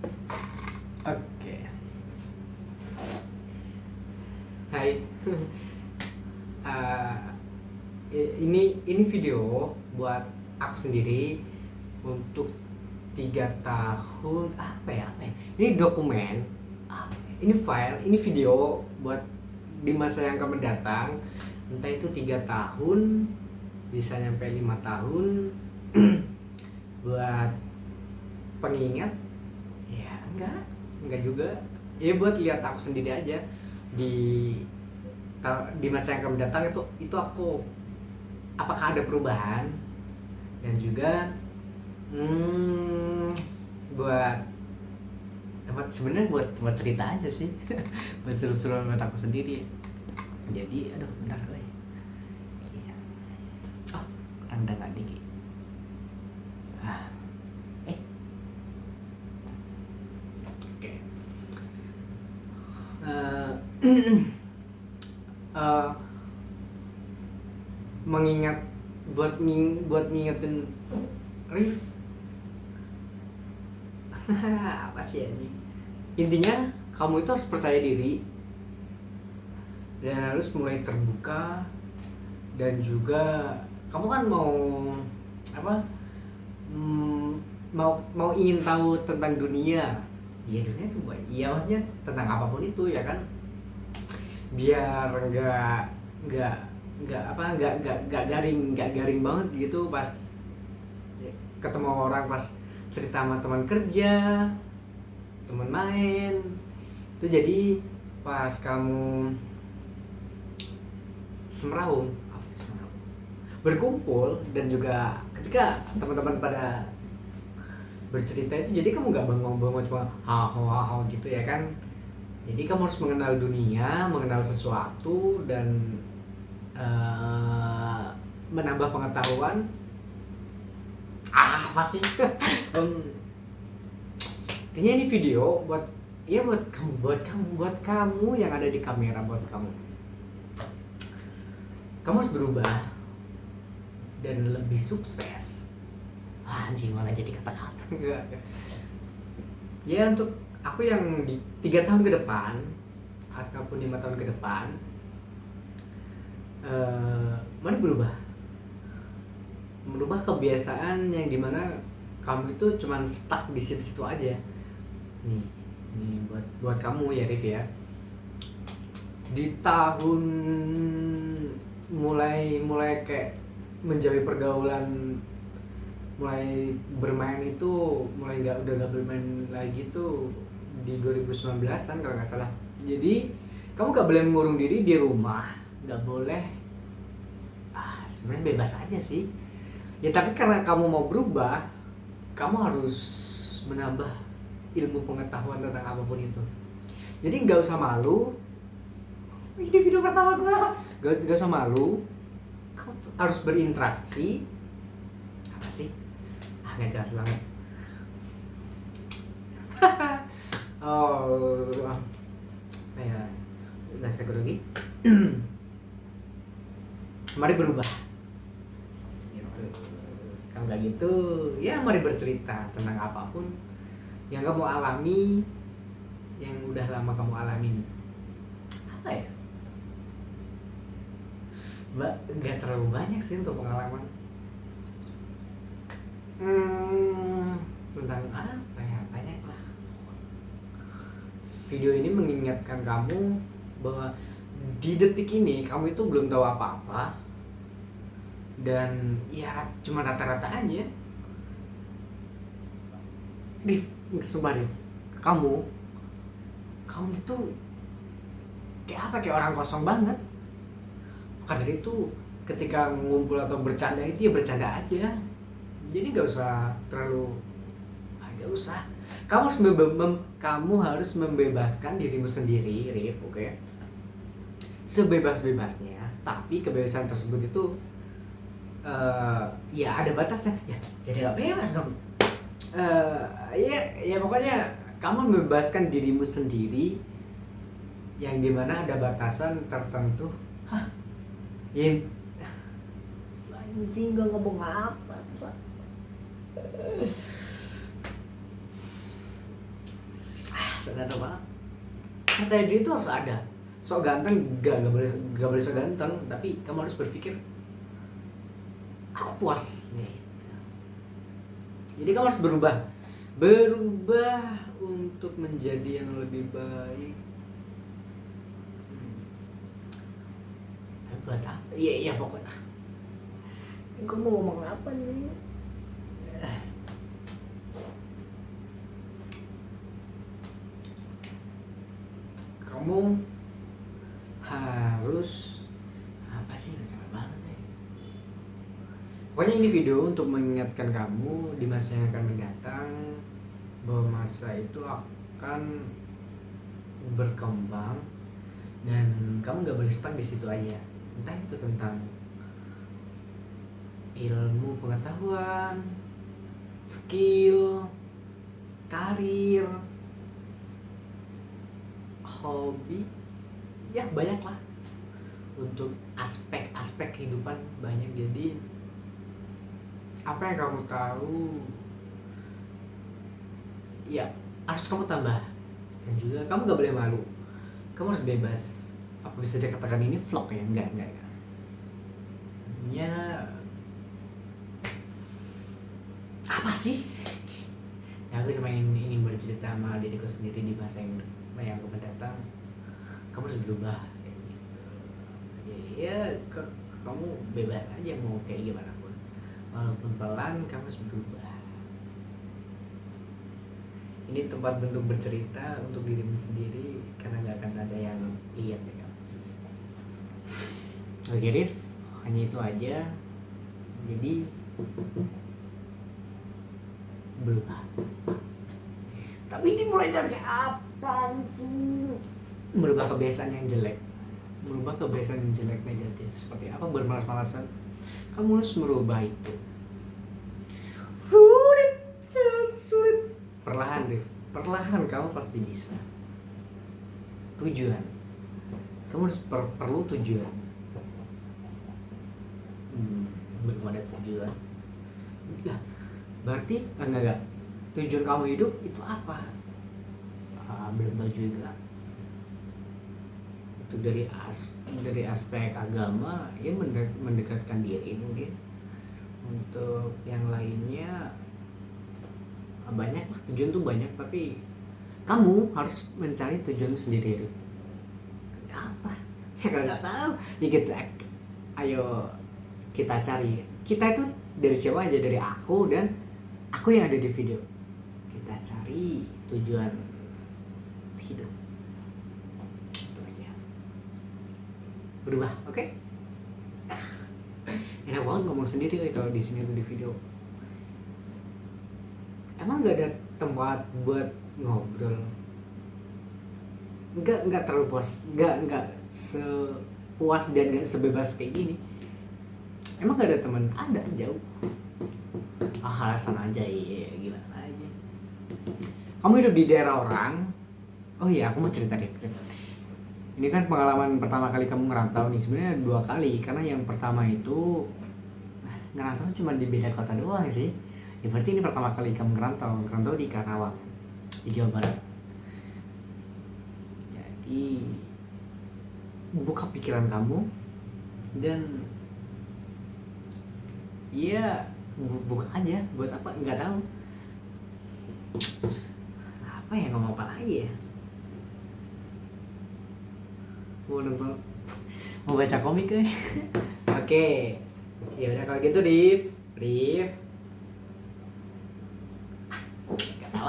Oke. Hai. Eh, ini video buat aku sendiri untuk 3 tahun apa ya? Ini dokumen, ini file, ini video buat di masa yang akan mendatang. Entah itu 3 tahun, bisa nyampe 5 tahun. Buat pengingat, ya enggak juga. Ya buat lihat aku sendiri aja di di masa yang akan mendatang itu aku apakah ada perubahan, dan juga buat tempat sebenarnya buat cerita aja sih. Buat seru-seruan buat aku sendiri. Jadi aduh bentar lagi. Iya. Oh, orang udah nggak dikit. Ah, oke. Eh, mengingat buat ngingetin Rif. Apa sih ini? Intinya kamu itu harus percaya diri dan harus mulai terbuka, dan juga kamu kan mau apa? Mau ingin tahu tentang dunia. Ya dunia itu buat iya, maksudnya tentang apapun itu ya kan, biar nggak garing banget gitu pas ketemu orang, pas cerita sama teman kerja, teman main itu. Jadi pas kamu semeraung berkumpul, dan juga ketika teman-teman pada bercerita itu, jadi kamu nggak bengong-bengong cuma haho gitu ya kan. Jadi kamu harus mengenal dunia, mengenal sesuatu, dan menambah pengetahuan. Apa sih? Intinya ini video buat buat kamu yang ada di kamera, buat kamu. Kamu harus berubah dan lebih sukses. Anjing, malah jadi kata-kata. Ya untuk aku yang di 3 tahun ke depan ataupun 5 tahun ke depan, mari merubah kebiasaan yang dimana kamu itu cuman stuck di situ-situ aja. Nih buat kamu ya Rif ya. Di tahun mulai kayak menjauhi pergaulan, mulai bermain itu, udah gak bermain lagi tuh di 2019an kalau nggak salah. Jadi kamu gak boleh mengurung diri di rumah, nggak boleh. Sebenarnya bebas aja sih ya, tapi karena kamu mau berubah, kamu harus menambah ilmu pengetahuan tentang apapun itu. Jadi nggak usah malu. Ini video pertama gue. Gak usah malu. Kamu harus berinteraksi. Apa sih? Nggak jelas banget. Oh, ya, nggak segitu lagi. Mari berubah. Gitu. Kalau nggak gitu, ya mari bercerita tentang apapun yang kamu alami, yang udah lama kamu alamin. Apa ya? Nggak terlalu banyak sih untuk pengalaman. Tentang apa ya, banyak lah. Video ini mengingatkan kamu bahwa di detik ini kamu itu belum tahu apa-apa, dan ya cuma rata-rata aja. Sumpah Rif, kamu itu kayak orang kosong banget. Maka dari itu ketika ngumpul atau bercanda itu ya bercanda aja. Jadi gak usah terlalu, gak usah. Kamu harus membebaskan dirimu sendiri, Rif, oke? Sebebas-bebasnya, tapi kebebasan tersebut itu ya ada batasnya. Ya jadi gak bebas dong. Ya pokoknya kamu membebaskan dirimu sendiri, yang dimana ada batasan tertentu. Yin, anjing, gak ngomong apa. sok ganteng banget. Percaya diri itu harus ada. Sok ganteng gak boleh sok ganteng, tapi kamu harus berpikir aku puas nih. Jadi kamu harus berubah untuk menjadi yang lebih baik. Buat apa? Iya pokoknya. Kamu mau ngomong apa nih? Kamu harus apa sih? Udah capek banget ya. Pokoknya ini video untuk mengingatkan kamu di masa yang akan mendatang bahwa masa itu akan berkembang dan kamu gak boleh stuck di situ aja. Entah itu tentang ilmu pengetahuan, skill, karir, hobi, ya banyak lah. Untuk aspek-aspek kehidupan banyak. Jadi apa yang kamu tahu ya harus kamu tambah. Dan juga kamu gak boleh malu. Kamu harus bebas. Apa bisa dikatakan ini vlog ya? Enggak. Ya apa sih? Ya aku cuma ingin bercerita sama diriku sendiri di masa yang akan mendatang. Kamu harus berubah kayak gitu. Ya kamu bebas aja mau kayak gimana pun. Walaupun pelan, kamu harus berubah. Ini tempat untuk bercerita untuk dirimu sendiri karena gak akan ada yang lihat ya kamu. Oke Rif, hanya itu aja. Jadi berubah. Tapi ini mulai dari apa anjing? Merubah kebiasaan yang jelek. Merubah kebiasaan yang jelek negatif. Seperti apa? Bermalas-malasan. Kamu harus merubah itu. Sulit. Perlahan Rif. Perlahan kamu pasti bisa. Tujuan. Kamu harus perlu tujuan. Belum ada tujuan. Lah, berarti enggak. Tujuan kamu hidup itu apa? Belum tahu juga. Itu dari aspek agama ya mendekatkan diri mungkin. Untuk yang lainnya banyak lah, tujuan tuh banyak, tapi kamu harus mencari tujuanmu sendiri. Apa? Ya nggak tahu. Ya ayo kita cari. Kita itu dari siapa aja, dari aku dan aku yang ada di video. Kita cari tujuan hidup. Itu aja. Berubah, oke? Enak banget ngomong sendiri kalau di sini tuh di video. Emang nggak ada tempat buat ngobrol? Nggak terlalu puas, nggak sepuas dan nggak sebebas kayak gini. Emang nggak ada teman? Ada, jauh. Alasan aja, iya gimana aja. Kamu hidup di daerah orang. Oh iya, aku mau cerita deh. Ini kan pengalaman pertama kali kamu ngerantau nih. Sebenarnya 2 kali, karena yang pertama itu ngerantau cuma di beda kota doang sih. Ya berarti ini pertama kali kamu ngerantau di Karawang, di Jawa Barat. Jadi buka pikiran kamu dan ya buka aja. Buat apa? Nggak tahu. Apa ya, ngomong apa lagi ya? Mau baca komik kan? Oke. Ya udah kalau gitu Rif. Gak tahu.